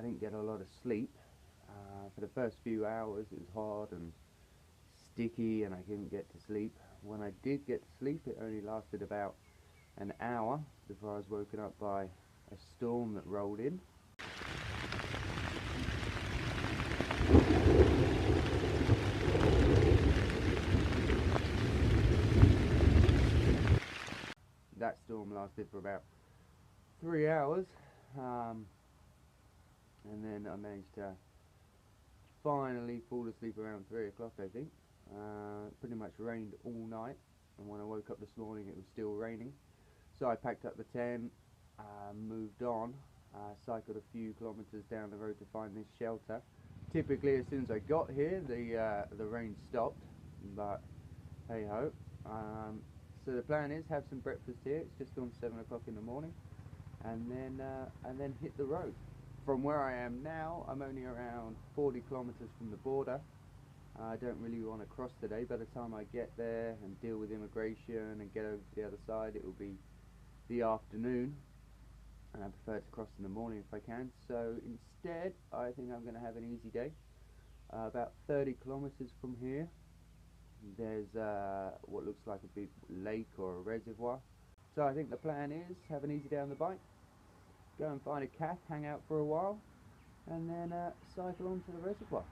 I didn't get a lot of sleep. For the first few hours it was hot and sticky and I couldn't get to sleep. When I did get to sleep, it only lasted about an hour before I was woken up by a storm that rolled in. That storm lasted for about 3 hours, and then I managed to finally fall asleep around 3 o'clock, I think. Pretty much rained all night, and when I woke up this morning it was still raining. So I packed up the tent, moved on, cycled a few kilometers down the road to find this shelter. Typically as soon as I got here the rain stopped, but hey ho. So the plan is have some breakfast here. It's just gone 7 o'clock in the morning, and then hit the road. From where I am now, I'm only around 40 kilometers from the border. I don't really want to cross today. By the time I get there and deal with immigration and get over to the other side, it will be the afternoon, and I prefer to cross in the morning if I can. So instead, I think I'm going to have an easy day. About 30 kilometers from here, there's what looks like a big lake or a reservoir. So I think the plan is have an easy day on the bike, go and find a cafe, hang out for a while, and then cycle on to the reservoir.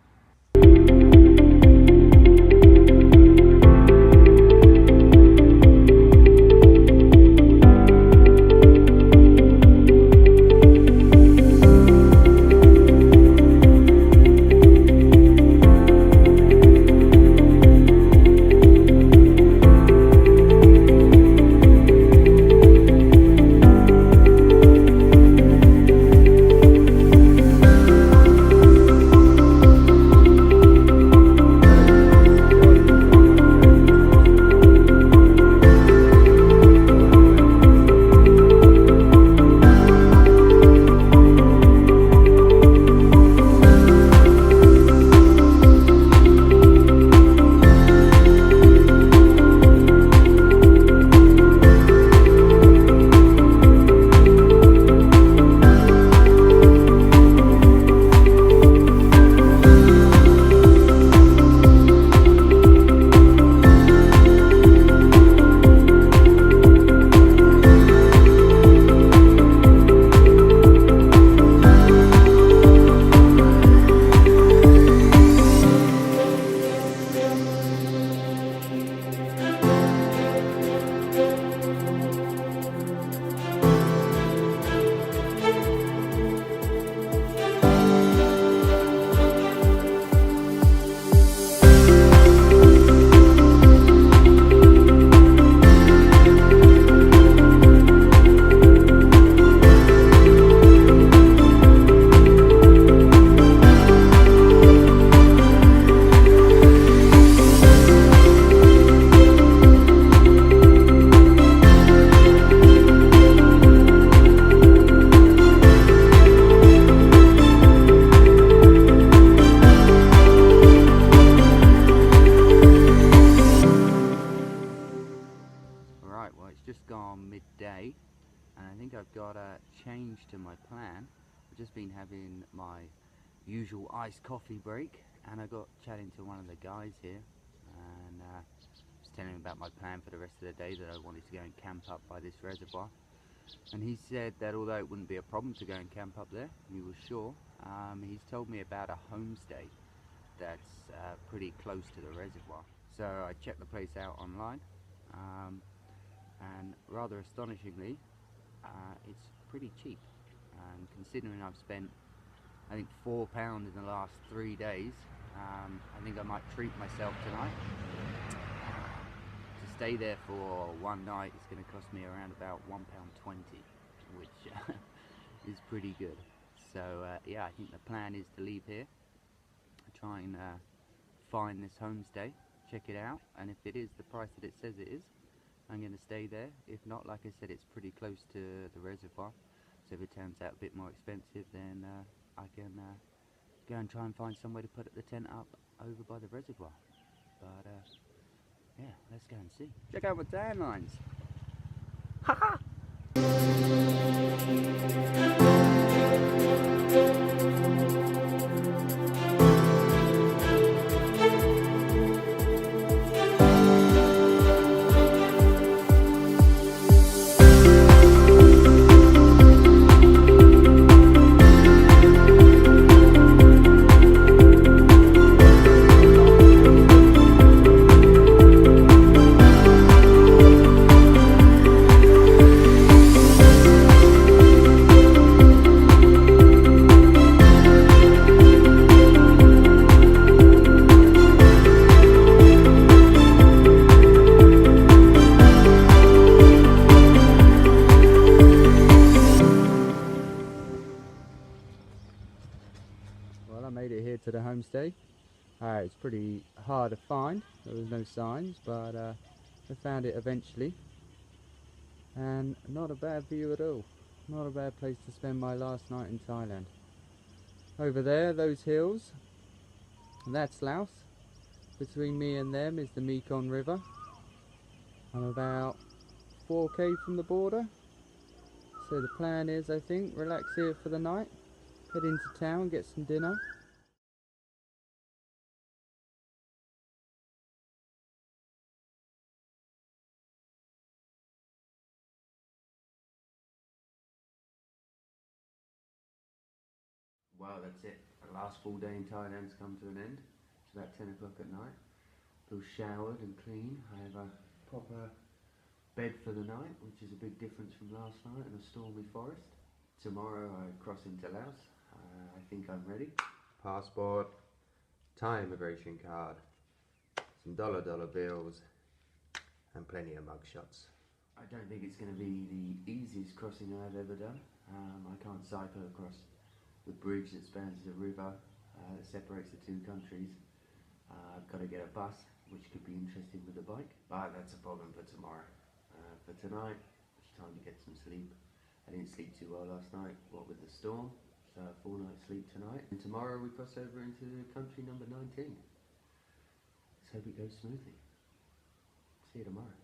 Just gone midday, and I think I've got a change to my plan. I've just been having my usual iced coffee break, and I got chatting to one of the guys here, and was telling him about my plan for the rest of the day, that I wanted to go and camp up by this reservoir. And he said that although it wouldn't be a problem to go and camp up there, he was sure, he's told me about a homestay that's pretty close to the reservoir. So I checked the place out online, and rather astonishingly, it's pretty cheap. And considering I've spent, I think, £4 in the last 3 days, I think I might treat myself tonight. To stay there for one night is going to cost me around about £1.20, which is pretty good. So yeah, I think the plan is to leave here, try and find this homestay, check it out, and if it is the price that it says it is, I'm going to stay there. If not, like I said, it's pretty close to the reservoir, so if it turns out a bit more expensive, then I can go and try and find somewhere to put the tent up over by the reservoir. But yeah, let's go and see. Check out my tan lines. Ha ha! Well, I made it here to the homestay. It's pretty hard to find. There was no signs, but I found it eventually. And not a bad view at all. Not a bad place to spend my last night in Thailand. Over there, those hills, that's Laos. Between me and them is the Mekong River. I'm about 4k from the border. So the plan is, I think, relax here for the night, head into town, get some dinner. Wow, that's it. The last full day in Thailand's come to an end. It's about 10 o'clock at night. Feel showered and clean. I have a proper bed for the night, which is a big difference from last night in a stormy forest. Tomorrow I cross into Laos. I think I'm ready. Passport, Thai immigration card, some dollar bills, and plenty of mug shots. I don't think it's going to be the easiest crossing I've ever done. I can't cycle across the bridge that spans the river that separates the two countries. I've got to get a bus, which could be interesting with a bike, but that's a problem for tomorrow. For tonight, it's time to get some sleep. I didn't sleep too well last night, what with the storm, so a full night's sleep tonight. And tomorrow we cross over into country number 19. Let's hope it goes smoothly. See you tomorrow.